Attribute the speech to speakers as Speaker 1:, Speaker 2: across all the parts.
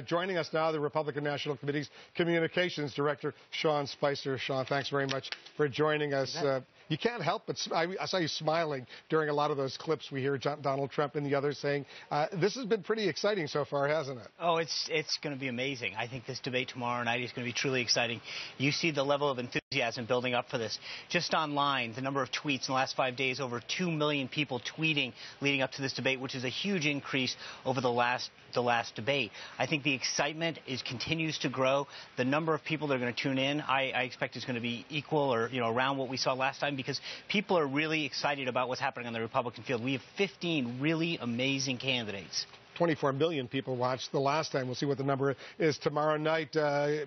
Speaker 1: Joining us now, the Republican National Committee's Communications Director, Sean Spicer. Sean, thanks very much for joining us. You can't help but I saw you smiling during a lot of those clips we hear Donald Trump and the others saying. This has been pretty exciting so far, hasn't it?
Speaker 2: Oh, it's going to be amazing. I think this debate tomorrow night is going to be truly exciting. You see the level of enthusiasm building up for this. Just online, the number of tweets in the last 5 days, over 2 million people tweeting leading up to this debate, which is a huge increase over the last debate. I think the excitement continues to grow. The number of people that are going to tune in, I expect is going to be equal or around what we saw last time, because people are really excited about what's happening on the Republican field. We have 15 really amazing candidates.
Speaker 1: 24 million people watched the last time. We'll see what the number is tomorrow night.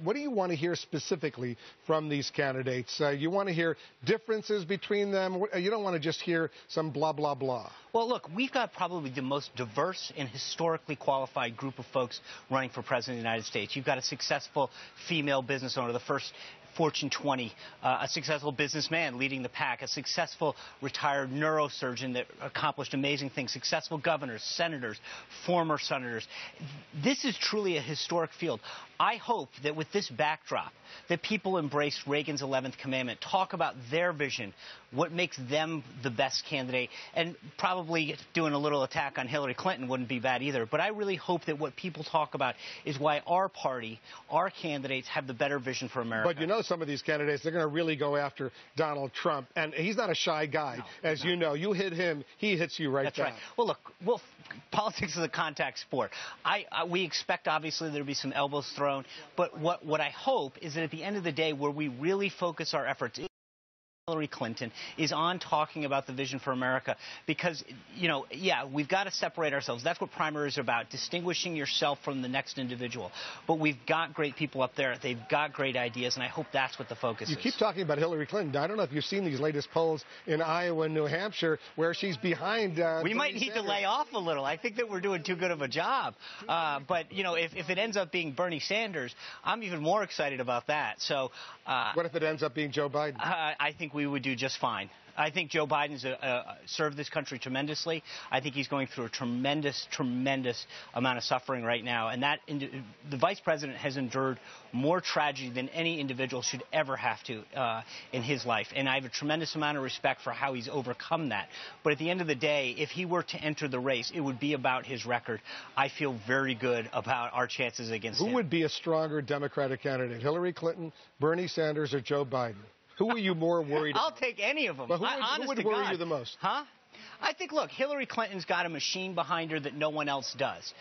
Speaker 1: What do you want to hear specifically from these candidates? You want to hear differences between them? You don't want to just hear some blah, blah, blah.
Speaker 2: Well, look, we've got probably the most diverse and historically qualified group of folks running for president of the United States. You've got a successful female business owner, the first Fortune 20, a successful businessman leading the pack, a successful retired neurosurgeon that accomplished amazing things, successful governors, senators, former senators. This is truly a historic field. I hope that with this backdrop, that people embrace Reagan's 11th commandment, talk about their vision, what makes them the best candidate, and probably doing a little attack on Hillary Clinton wouldn't be bad either. But I really hope that what people talk about is why our party, our candidates, have the better vision for America.
Speaker 1: But some of these candidates, they're going to really go after Donald Trump. And he's not a shy guy.
Speaker 2: No,
Speaker 1: as you know. You hit him, he hits you right back.
Speaker 2: That's right. Well, look, politics is a contact sport. We expect, obviously, there to be some elbows thrown. But what I hope is that at the end of the day, where we really focus our efforts, Hillary Clinton, is on talking about the vision for America, because, we've got to separate ourselves. That's what primaries are about, distinguishing yourself from the next individual. But we've got great people up there. They've got great ideas, and I hope that's what the focus is.
Speaker 1: You keep talking about Hillary Clinton. I don't know if you've seen these latest polls in Iowa and New Hampshire where she's behind.
Speaker 2: We might need to lay off a little. I think that we're doing too good of a job. But, if it ends up being Bernie Sanders, I'm even more excited about that. So,
Speaker 1: what if it ends up being Joe Biden?
Speaker 2: I think we would do just fine. I think Joe Biden's served this country tremendously. I think he's going through a tremendous amount of suffering right now. And the vice president has endured more tragedy than any individual should ever have to in his life. And I have a tremendous amount of respect for how he's overcome that. But at the end of the day, if he were to enter the race, it would be about his record. I feel very good about our chances against him.
Speaker 1: Who would be a stronger Democratic candidate, Hillary Clinton, Bernie Sanders, or Joe Biden? Who are you more worried about?
Speaker 2: I'll take any of them.
Speaker 1: But who would worry you the most?
Speaker 2: Huh? I think, look, Hillary Clinton's got a machine behind her that no one else does.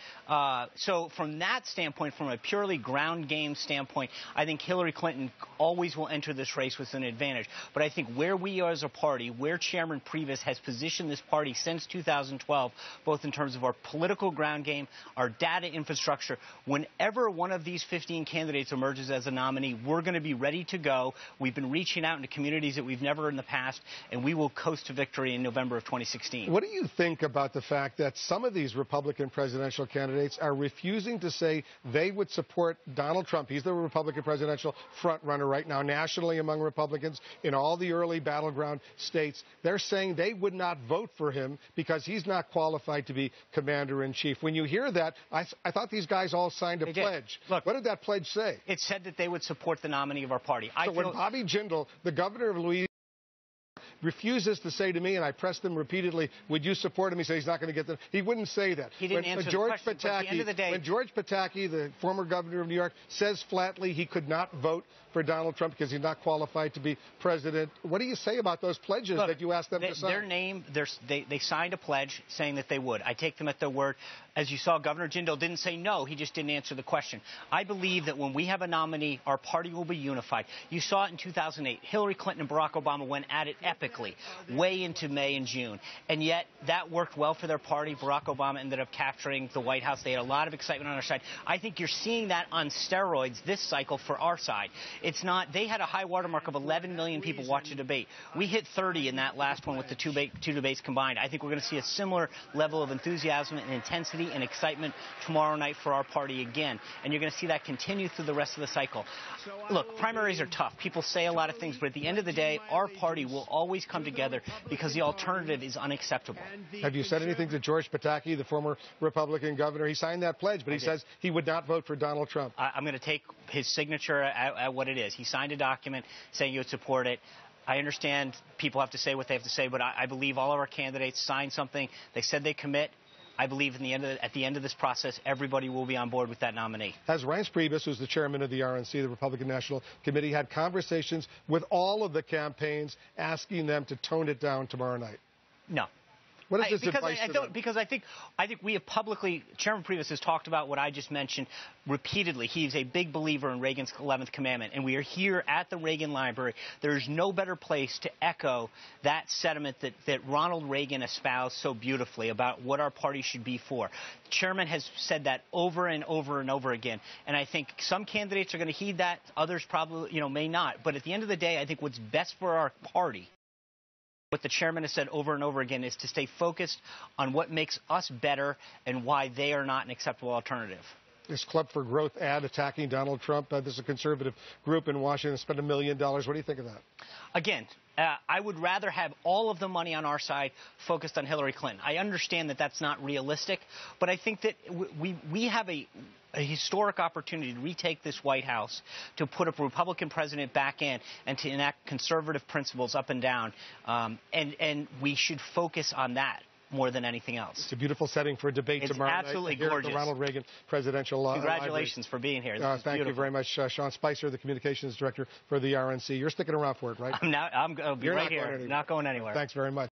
Speaker 2: So from that standpoint, from a purely ground game standpoint, I think Hillary Clinton always will enter this race with an advantage. But I think where we are as a party, where Chairman Priebus has positioned this party since 2012, both in terms of our political ground game, our data infrastructure, whenever one of these 15 candidates emerges as a nominee, we're going to be ready to go. We've been reaching out into communities that we've never in the past, and we will coast to victory in November of 2016.
Speaker 1: What do you think about the fact that some of these Republican presidential candidates are refusing to say they would support Donald Trump? He's the Republican presidential front runner right now nationally among Republicans in all the early battleground states. They're saying they would not vote for him because he's not qualified to be commander-in-chief. When you hear that, I thought these guys all signed a pledge.
Speaker 2: Look,
Speaker 1: what did that pledge say?
Speaker 2: It said that they would support the nominee of our party.
Speaker 1: So when Bobby Jindal, the governor of Louisiana, refuses to say to me, and I pressed him repeatedly, would you support him? He said he's not going to get them. He wouldn't say that.
Speaker 2: He didn't answer the question, but at the end of the day,
Speaker 1: when George Pataki, the former governor of New York, says flatly he could not vote for Donald Trump because he's not qualified to be president, what do you say about those pledges that you asked them to sign?
Speaker 2: They signed a pledge saying that they would. I take them at their word. As you saw, Governor Jindal didn't say no. He just didn't answer the question. I believe that when we have a nominee, our party will be unified. You saw it in 2008. Hillary Clinton and Barack Obama went at it epically, way into May and June. And yet, that worked well for their party. Barack Obama ended up capturing the White House. They had a lot of excitement on our side. I think you're seeing that on steroids this cycle for our side. It's not, they had a high watermark of 11 million people watch a debate. We hit 30 in that last one with the two debates combined. I think we're going to see a similar level of enthusiasm and intensity energy and excitement tomorrow night for our party again. And you're going to see that continue through the rest of the cycle. Look, primaries are tough. People say a lot of things, but at the end of the day, our party will always come together because the alternative is unacceptable.
Speaker 1: Have you said anything to George Pataki, the former Republican governor? He signed that pledge, but he says he would not vote for Donald Trump.
Speaker 2: I'm going to take his signature at what it is. He signed a document saying he would support it. I understand people have to say what they have to say, but I believe all of our candidates signed something. They said they commit. I believe at the end of this process, everybody will be on board with that nominee.
Speaker 1: Has Reince Priebus, who's the chairman of the RNC, the Republican National Committee, had conversations with all of the campaigns asking them to tone it down tomorrow night?
Speaker 2: No.
Speaker 1: What is this advice to them?
Speaker 2: Because I think we have publicly, Chairman Priebus has talked about what I just mentioned repeatedly. He's a big believer in Reagan's 11th commandment, and we are here at the Reagan Library. There is no better place to echo that sentiment that Ronald Reagan espoused so beautifully about what our party should be for. The chairman has said that over and over and over again, and I think some candidates are going to heed that, others probably may not. But at the end of the day, I think what's best for our party, what the chairman has said over and over again, is to stay focused on what makes us better and why they are not an acceptable alternative.
Speaker 1: This Club for Growth ad attacking Donald Trump, this is a conservative group in Washington, spent $1 million. What do you think of that?
Speaker 2: Again, I would rather have all of the money on our side focused on Hillary Clinton. I understand that that's not realistic, but I think that we have a historic opportunity to retake this White House, to put a Republican president back in, and to enact conservative principles up and down. And we should focus on that more than anything else.
Speaker 1: It's a beautiful setting for a debate tomorrow night.
Speaker 2: It's absolutely
Speaker 1: here
Speaker 2: gorgeous.
Speaker 1: At the Ronald Reagan Presidential Library.
Speaker 2: Congratulations for being here.
Speaker 1: Thank you very much, Sean Spicer, the Communications Director for the RNC. You're sticking around for it, right?
Speaker 2: I'll be right here. Not going anywhere.
Speaker 1: Thanks very much.